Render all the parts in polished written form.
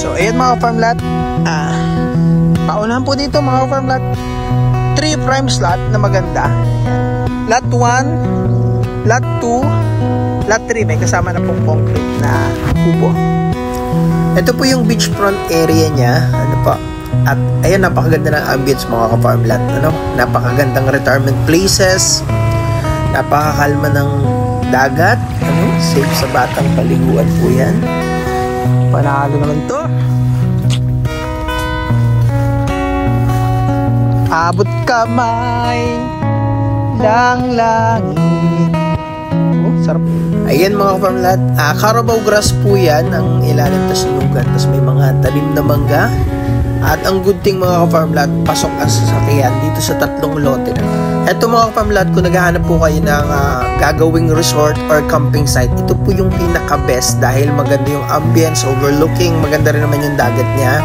So ayan mga farm lot, paunahan po dito mga farm lot, 3 prime slot na maganda. Lot 1, lot 2, lot 3 may kasama na pong concrete na kubo. Ito po yung beachfront area niya, ano po. At ayan, napakaganda ng ambience mga ka-farm lot, ano? Napakagandang retirement places, napakakalma ng dagat, ano? Safe sa batang paliguan po yan. Panalo naman to. Abot kamay ng langit. Oh, sarap. Ayan mga ka-farm lot, Carabao grass po yan ang ilalim, tas lugan, tas may mga talim na mangga. At ang good thing mga ka-farm lot, pasok ang sasakyan dito sa 3 lote na. Eto mga ka-farm lot, kung naghahanap po kayo ng gagawing resort or camping site, ito po yung pinaka best dahil maganda yung ambience, overlooking, maganda rin naman yung dagat niya.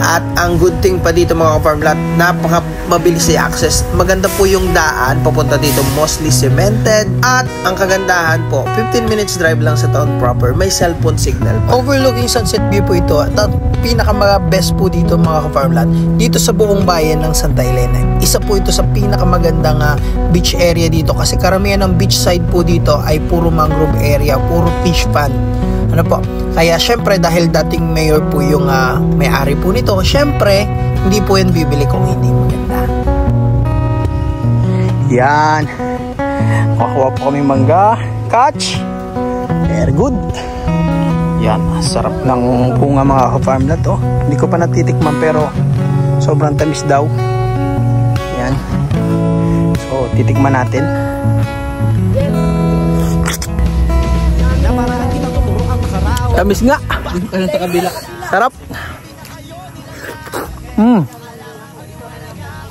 At ang good thing pa dito mga ka-farm lot, napaka mabilis i-access. Maganda po yung daan papunta dito, mostly cemented. At ang kagandahan po, 15 minutes drive lang sa town proper. May cellphone signal pa. Overlooking sunset view po ito. At pinaka best po dito mga ka-farm lot, dito sa buong bayan ng Santa Elena. Isa po ito sa pinaka magandang beach area dito kasi karamihan ng beach side po dito ay puro mangrove area, puro fish pond. Ano po? Kaya syempre dahil dating mayor po yung may-ari po nito, syempre hindi po yan bibili kung hindi maganda. Yan. Makakuha po kami mangga. Catch. Very good. Yan. Sarap ng bunga mga ka-farm lot. Oh. Hindi ko pa natitikman pero sobrang tamis daw. Yan. So titikman natin. Tamis nga. Sa kabila. Sarap.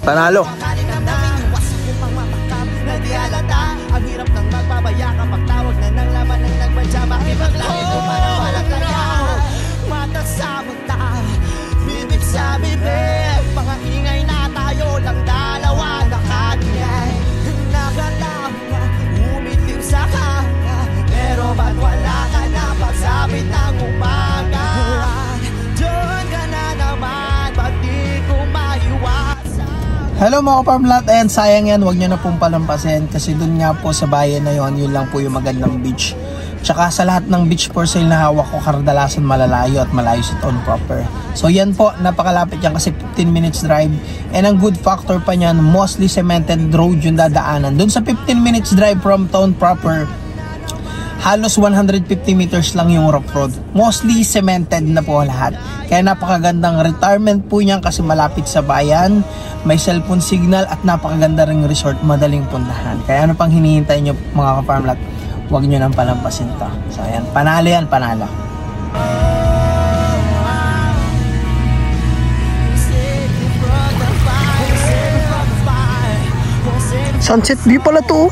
Panalo. Ang hirap ng magbabaya kapag tawag na ng laman ng nagmadya. Makipaglangit o manawalang kanya. Mata sa mata, bibig sa bibig. Mga ingay na tayo lang dalawa nakanyay. Nakalam na umitim sa kanya, pero ba't wala ka na pagsabit ng umaga? Doon ka na naman, ba't di ko maiwasan? Hello mga farm lot, and sayang yan, wag nyo na pong palampasin kasi dun nga po sa bayan na yun lang po yung magandang beach. Tsaka sa lahat ng beach for sale na hawak ko, kadalasan malalayo at malayo sa town proper. So yan po, napakalapit yan kasi 15 minutes drive. And ang good factor pa nyan, mostly cemented road yung dadaanan. Dun sa 15 minutes drive from town proper, halos 150 meters lang yung rock road. Mostly cemented na po lahat. Kaya napakagandang retirement po niyan kasi malapit sa bayan, may cellphone signal at napakaganda ring resort, madaling puntahan. Kaya ano pang hinihintay nyo mga ka-farm lot? Huwag nyo nang palampasin to. So ayan, panalo yan, panalo. Sunset view pala to.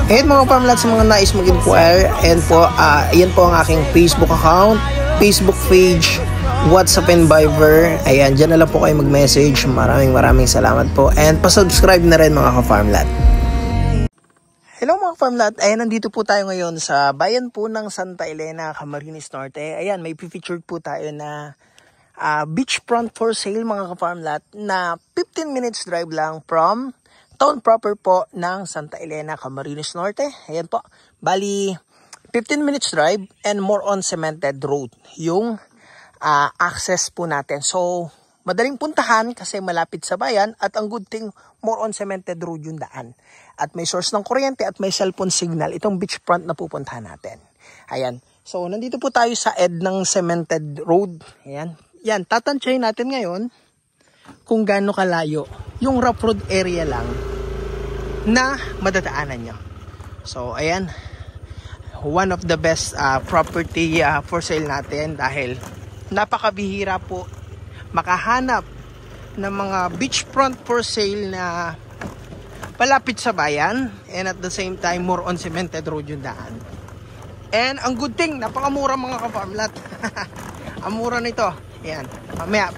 And mga farm lot, sa mga nais mag-inquire, and po, ayan po ang aking Facebook account, Facebook page, WhatsApp and Viber. Ayan, dyan na lang po kayo mag-message. Maraming salamat po. And pa-subscribe na rin mga ka-farm lot. Hello mga farm lot, ayan, nandito po tayo ngayon sa bayan po ng Santa Elena, Camarines Norte. Ayan, may featured po tayo na beachfront for sale mga ka-farm lot na 15 minutes drive lang from town proper po ng Santa Elena, Camarines Norte. Ayan po, bali 15 minutes drive and more on cemented road yung access po natin. So madaling puntahan kasi malapit sa bayan at ang good thing, more on cemented road yung daan. At may source ng kuryente at may cellphone signal itong beachfront na pupuntahan natin. Ayan, so nandito po tayo sa edge ng cemented road. Ayan, yan, tatansyahin natin ngayon kung gaano kalayo yung rough road area lang na madadaanan nyo. So ayan, one of the best property for sale natin dahil napakabihira po makahanap ng mga beachfront for sale na palapit sa bayan and at the same time more on cemented road yung daan. And ang good thing, napakamura mga ka-farm lot. Ang mura nito. Ayan, mamaya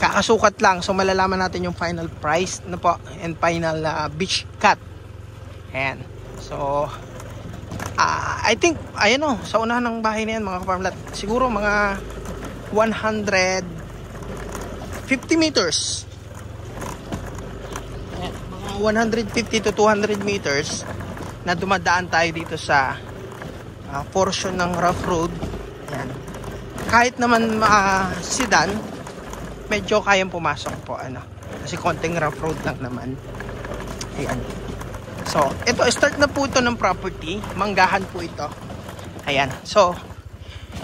kakasukat lang, so malalaman natin yung final price na po and final beach cut. Ayan, so I think, ayan o, sa unahan ng bahay na yan mga ka-farm lot, siguro mga 150 meters. Ayan, mga 150 to 200 meters na dumadaan tayo dito sa portion ng rough road. Ayan. Kahit naman sedan, medyo kayang pumasok po, ano, kasi konting rough road lang naman. Ayan. So, ito, start na po ito ng property. Manggahan po ito. Ayan. So,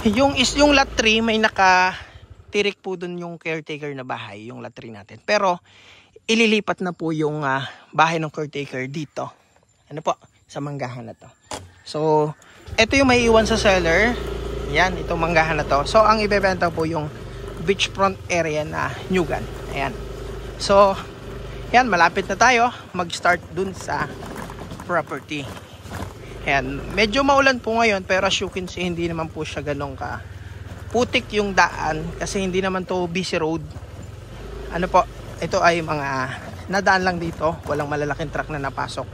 yung lot 3, may nakatirik po dun yung caretaker na bahay, yung lot 3 natin. Pero, ililipat na po yung bahay ng caretaker dito. Ano po? Sa manggahan na to. So, ito yung may iwan sa seller. Ayan, itong manggahan na to. So, ang ibebenta po yung beachfront area na Nyugan. Ayan. So, yan, malapit na tayo mag-start dun sa property. Ayan, medyo maulan po ngayon, pero as you can see, hindi naman po siya ganun ka putik yung daan, kasi hindi naman to busy road. Ano po, ito ay mga nadaan lang dito, walang malalaking truck na napasok.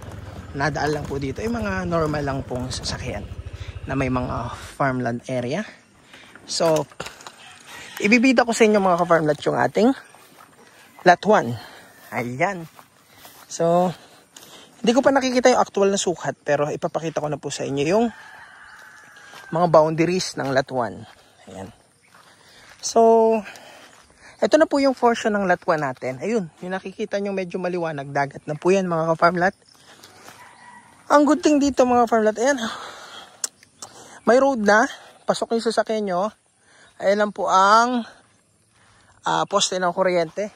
Nadaan lang po dito, ay mga normal lang pong sasakyan na may mga farmland area. So, ibibida ko sa inyo mga ka-farmland yung ating lot 1. Ayan. So, hindi ko pa nakikita yung actual na sukat, pero ipapakita ko na po sa inyo yung mga boundaries ng lot 1. Ayan. So, ito na po yung portion ng lot 1 natin. Ayun, yung nakikita nyo medyo maliwanag, dagat na po yan mga ka-farm lot. Ang good thing dito mga ka-farm lot, ayan, may road na, pasok yung sasakyan nyo. Ayan lang po ang poste ng kuryente.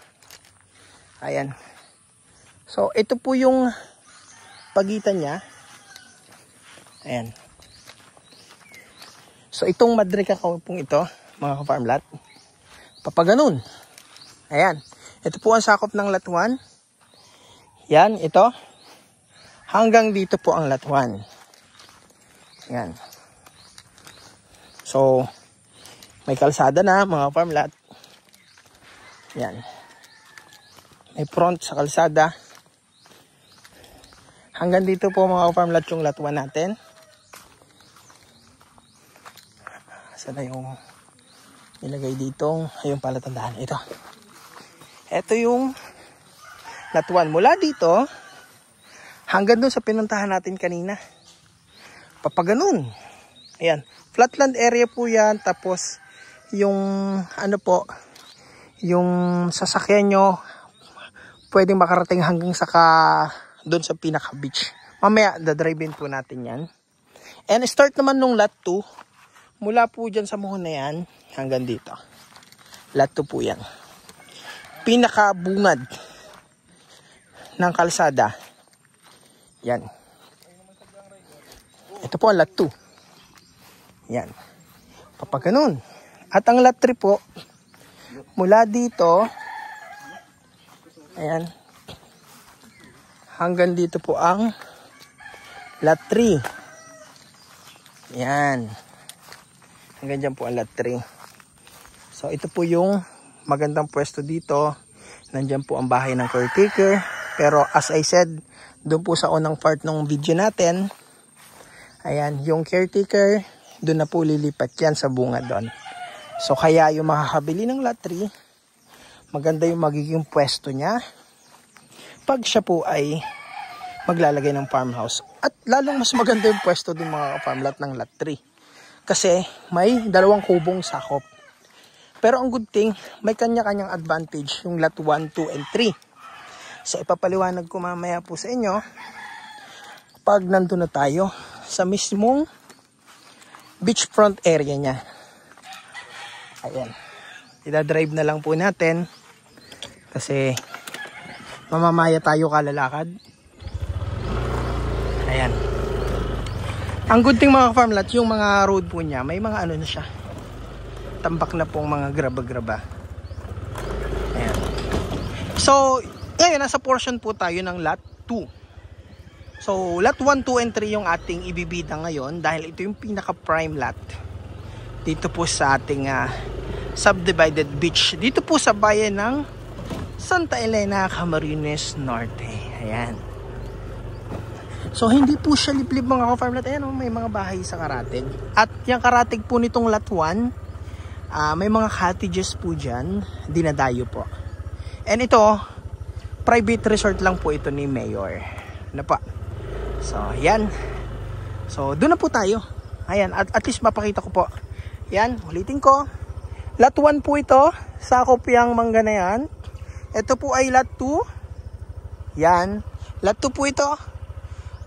Ayan. So, ito po yung pagitan niya. Ayan. So, itong madrika ko pong ito, mga ka-farm lot, papaganon. Ayan. Ito po ang sakop ng lot 1. Yan, ito. Hanggang dito po ang lot 1. Ayan. So, may kalsada na, mga farm lot. Yan. May front sa kalsada. Hanggang dito po mga farm lot yung lot 1 natin. Saan na yung nilagay dito? Ayun pala, tandaan. Ito. Ito yung lot 1. Mula dito, hanggang dun sa pinuntahan natin kanina. Papaganon. Ayan. Flatland area po yan. Tapos, yung ano po, yung sasakyan nyo, pwedeng makarating hanggang doon sa pinaka beach. Mamaya dadrive-in po natin yan. And start naman nung lot 2, mula po dyan sa muhon na yan hanggang dito. Lot 2 po yan. Pinaka bungad ng kalsada. Yan. Ito po ang lot 2. Yan. Papaganon. At ang lot 3 po, mula dito, ayan, hanggang dito po ang lot 3. Yan. Hanggang dyan po ang lot 3. So, ito po yung magandang pwesto dito. Nandyan po ang bahay ng caretaker. Pero as I said, doon po sa unang part ng video natin, ayan, yung caretaker, doon na po lilipat yan sa bunga doon. So, kaya yung makakabili ng lot 3, maganda yung magiging pwesto niya pag siya po ay maglalagay ng farmhouse. At lalong mas maganda yung pwesto din mga farm lot ng lot 3. Kasi may 2 kubong sakop. Pero ang good thing, may kanya-kanyang advantage yung lot 1, 2, and 3. So ipapaliwanag ko mamaya po sa inyo pag nandun na tayo sa mismong beachfront area niya. Ayan. Ida-drive na lang po natin kasi mamamaya tayo kalalakad. Ayan. Ang good thing mga farm lot, yung mga road po niya, may mga ano na siya. Tambak na pong mga graba-graba. Ayan. So, ngayon, nasa portion po tayo ng lot 2. So, lot 1, 2, and 3 yung ating ibibida ngayon dahil ito yung pinaka-prime lot dito po sa ating subdivided beach. Dito po sa bayan ng Santa Elena, Camarines Norte. Ayan. So hindi po siya liblib mga ka-farm lot. Ayan, may mga bahay sa Karatig. At yung Karatig po nitong lot 1, may mga cottages po dyan, dinadayo po. And ito, private resort lang po ito ni Mayor. Ano pa? So yan. So doon na po tayo. Ayan, at least mapakita ko po. Yan, ulitin ko. Lot 1 po ito, sakop yung mangga na yan. Ito po ay lot 2. Yan, lot 2 po ito.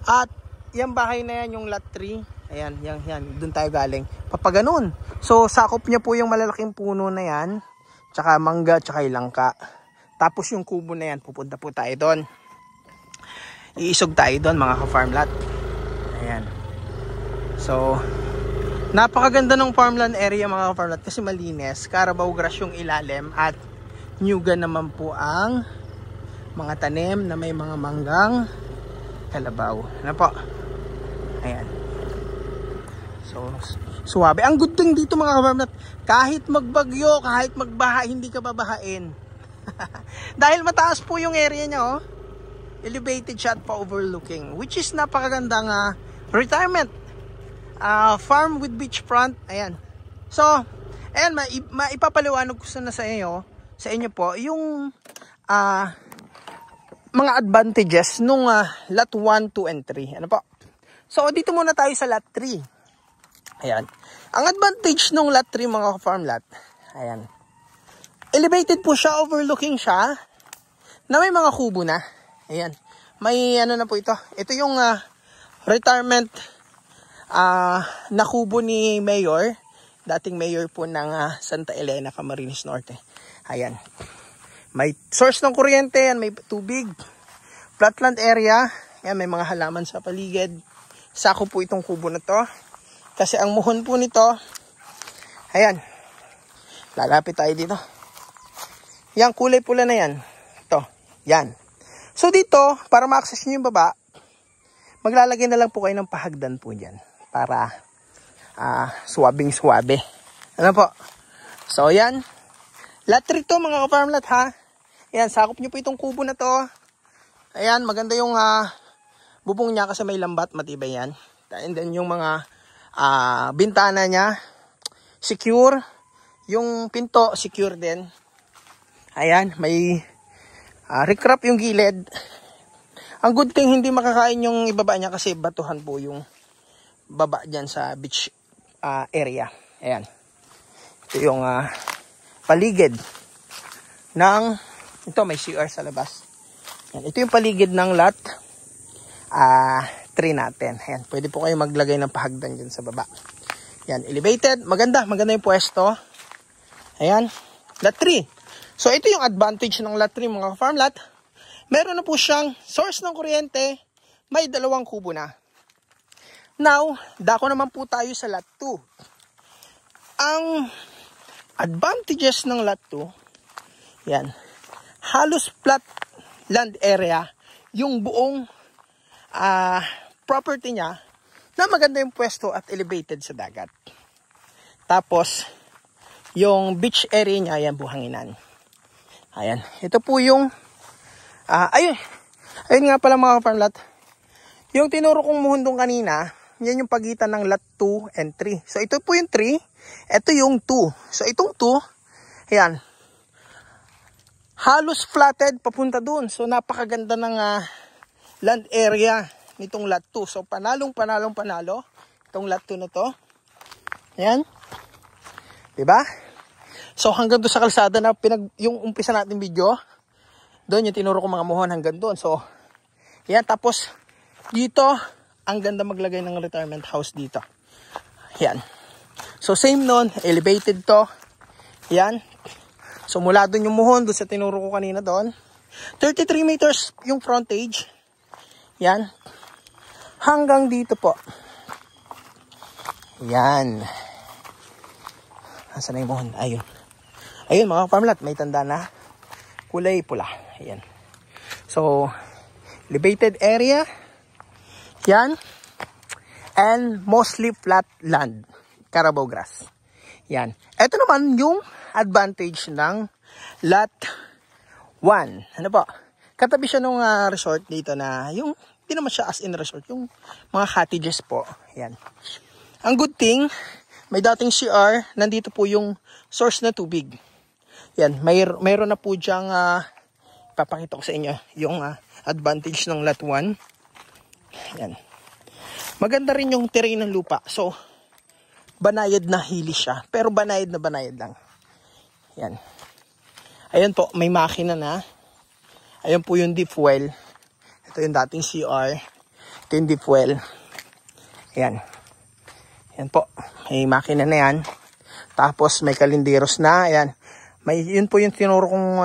At yung bahay na yan, yung lot 3. Ayan, yan, doon tayo galing. Papaganon. So, sakop niya po yung malalaking puno na yan. Tsaka mangga, tsaka ilangka. Tapos yung kubo na yan, pupunta po tayo doon. Iisog tayo doon mga ka-farm lot. Ayan. So, napakaganda ng farmland area mga ka-farm lot kasi malinis. Carabao grass yung ilalim at nyuga naman po ang mga tanim na may mga manggang kalabaw. Ano po? Ayan. So, suwabe. Ang good thing dito mga ka-farm lot, kahit magbagyo, kahit magbaha, hindi ka babahain. Dahil mataas po yung area niya, oh. Elevated shot pa overlooking, which is napakagandang retirement farm with beachfront. Ayan. So, ayan, maipapaliwanag ko na sa inyo po yung mga advantages nung lot 1, 2, and 3. Ano po? So, dito muna tayo sa lot 3. Ayan. Ang advantage nung lot 3 mga farm lot, ayan. Elevated po siya, overlooking siya, na may mga kubo na. Ayan. May ano na po ito. Ito yung retirement na kubo ni Mayor. Dating Mayor po ng Santa Elena, Camarines Norte. Ayan. May source ng kuryente, yan, may tubig. Flatland area. Ayan, may mga halaman sa paligid. Sako po itong kubo na to. Kasi ang muhon po nito, ayan. Lalapit tayo dito. Yang kulay pula na yan. Ito. Yan. So dito, para ma-access nyo yung baba, maglalagay na lang po kayo ng pahagdan po dyan. Para suwabing-suwabe. Ano po? So yan. Lot 3 to mga ka-farm lot ha. Yan, sakop nyo po itong kubo na to. Ayan, maganda yung bubong niya kasi may lambat, matibay yan. And then yung mga bintana niya, secure. Yung pinto, secure din. Ayan, may recrap yung gilid. Ang good thing, hindi makakain yung ibaba niya kasi batuhan po yung baba dyan sa beach area. Ayan. Ito yung paligid ng, ito may CR sa labas. Ayan, ito yung paligid ng lot 3 natin. Ayan, pwede po kayo maglagay ng pahagdan dyan sa baba. Ayan, elevated. Maganda yung pwesto. Ayan, lot 3. So, ito yung advantage ng lot 3 mga farm lot. Meron na po siyang source ng kuryente. May 2 kubo na. Now, dako naman po tayo sa lot 2. Ang advantages ng lot 2, yan, halos flat land area, yung buong property niya, na maganda yung pwesto at elevated sa dagat. Tapos, yung beach area niya, yan, buhanginan. Ayan, ito po yung, ayun nga pala mga farm lot, yung tinuro kong muhundong kanina, yan yung pagitan ng lot 2 and 3. So, ito po yung 3, ito yung 2. So, itong 2, ayan, halos flatted papunta dun. So, napakaganda ng land area nitong lot 2. So, panalo itong lot 2 na to. Ayan. Diba? So, hanggang doon sa kalsada na yung umpisa natin video, doon yung tinuro ko mga muhon hanggang doon. So, yan. Tapos, dito, ang ganda maglagay ng retirement house dito. Yan. So, same nun. Elevated to. Yan. So, mula doon yung muhon, doon sa tinuro ko kanina doon. 33 meters yung frontage. Yan. Hanggang dito po. Yan. Nasaan na yung muhon? Ayun. Ayun mga farm lot, may tanda na kulay pula. Ayan. So, elevated area. Yan. And mostly flat land. Carabao grass. Yan. Ito naman yung advantage ng lot 1. Ano po? Katabi siya nung resort dito na yung Di naman siya as in resort. Yung mga cottages po. Yan. Ang good thing, may dating CR. Nandito po yung source na tubig. Yan. Mayroon na po dyang papakita ko sa inyo yung advantage ng lot 1. Yan. Maganda rin yung terrain ng lupa. So, banayad na hili siya. Pero banayad na banayad lang. Yan. Ayan po, may makina na. Ayan po yung deep well. Ito yung dating CR. Ito yung deep well. Ayan. Ayan po, may makina na yan. Tapos may kalinderos na. Ayan. Yun po yung tinuro kong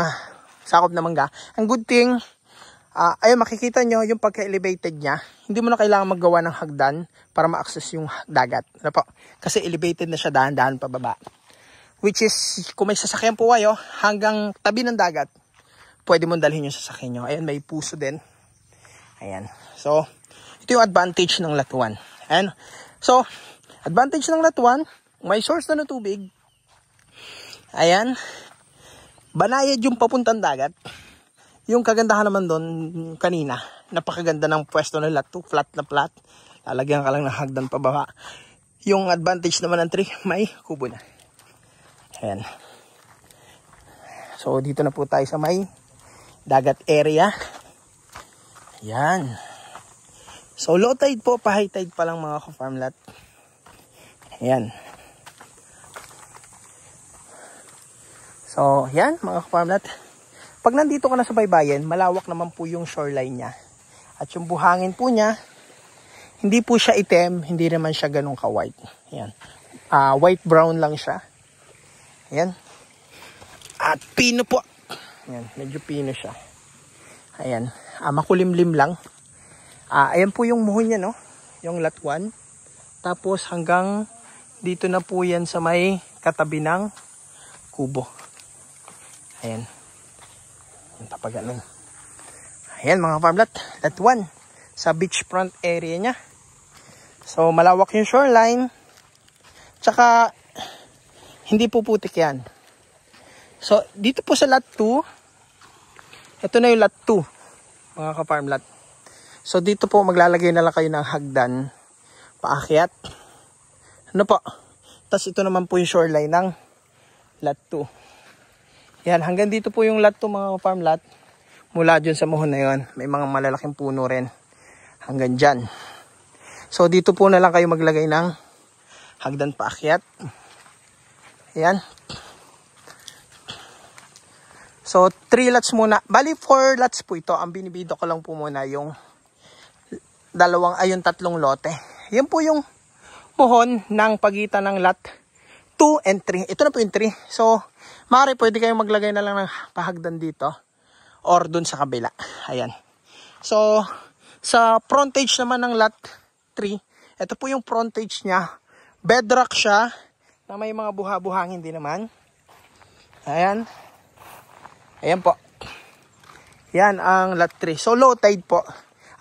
sakop na mangga. Ang good thing, ayun makikita nyo yung pagka-elevated niya. Hindi mo na kailangan maggawa ng hagdan para ma-access yung dagat. Ano po? Kasi elevated na siya dahan-dahan pababa. Which is, kung may sasakyan po kayo, hanggang tabi ng dagat, pwede mong dalhin yung sasakyan nyo. Ayan, may puso din. Ayan. So, ito yung advantage ng lot 1. Ayan. So, advantage ng lot 1, may source na ng tubig. Ayan. Banayad yung papuntang dagat. Yung kagandahan naman doon kanina, napakaganda ng pwesto ng lot 2, flat na flat. Lalagyan ka lang ng hagdan pababa. Yung advantage naman ng 3, may kubo na. Ayan. So, dito na po tayo sa may dagat area. Ayan. So, low tide po, pa high tide pa lang mga ka-farm lot. Ayan. So, yan mga ka-farm lot. Pag nandito ka na sa baybayin, malawak naman po yung shoreline niya. At yung buhangin po niya, hindi po siya itim, hindi naman siya ganun ka-white. Ayan. White-brown lang siya. Ayan. At pino po. Ayan, medyo pino siya. Ayan. Makulimlim lang. Ayan po yung muhon niya, no? Yung lot 1. Tapos hanggang dito na po yan sa may katabi ng kubo. Ayan. Yung tapagalan. Ayan mga farm lot. Lot 1. Sa beachfront area niya. So malawak yung shoreline. Tsaka hindi po putik yan. So, dito po sa lot 2, ito na yung lot 2, mga ka-farm lot. So, dito po maglalagay na lang kayo ng hagdan, paakyat. Ano po? Tapos ito naman po yung shoreline ng lot 2. Yan, hanggang dito po yung lot 2, mga ka-farm lot. Mula dyan sa muhon na yun, may mga malalaking puno rin. Hanggang dyan. So, dito po na lang kayo maglagay ng hagdan paakyat. Ayan. So, 3 lots muna. Bali, 4 lots po ito. Ang binibido ko lang po muna yung tatlong lote. Yan po yung muhon ng pagitan ng lot 2 and 3. Ito na po yung 3. So, maaari pwede kayong maglagay na lang ng pahagdan dito or dun sa kabila. Ayan. So, sa frontage naman ng lot 3, ito po yung frontage niya. Bedrock siya. Na may mga buha-buhangin din naman. Ayan. Ayan po. Yan ang lot 3. So, low tide po.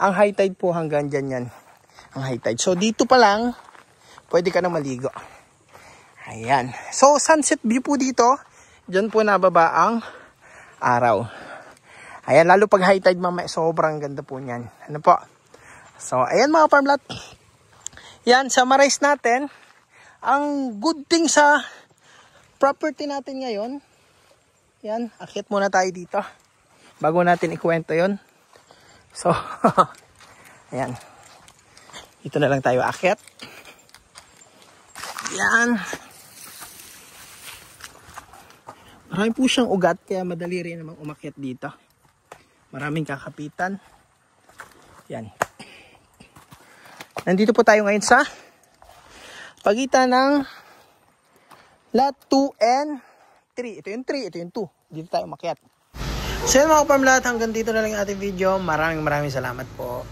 Ang high tide po hanggang dyan yan. Ang high tide. So, dito pa lang, pwede ka na maligo. Ayan. So, sunset view po dito. Dyan po nababa ang araw. Ayan, lalo pag high tide mamaya, sobrang ganda po niyan. Ano po? So, ayan mga farm lot. Yan, summarize natin. Ang good thing sa property natin ngayon, yan, akyat muna tayo dito bago natin ikwento yon. So, ayan. Dito na lang tayo akyat. Yan. Marami po siyang ugat, kaya madali rin namang umakyat dito. Maraming kakapitan. Yan. Nandito po tayo ngayon sa pagitan ng lot 2 and 3. Ito yung 3, ito yung 2. Dito tayo makiat. So yun mga farm lot, hanggang dito na lang yung ating video. Maraming salamat po.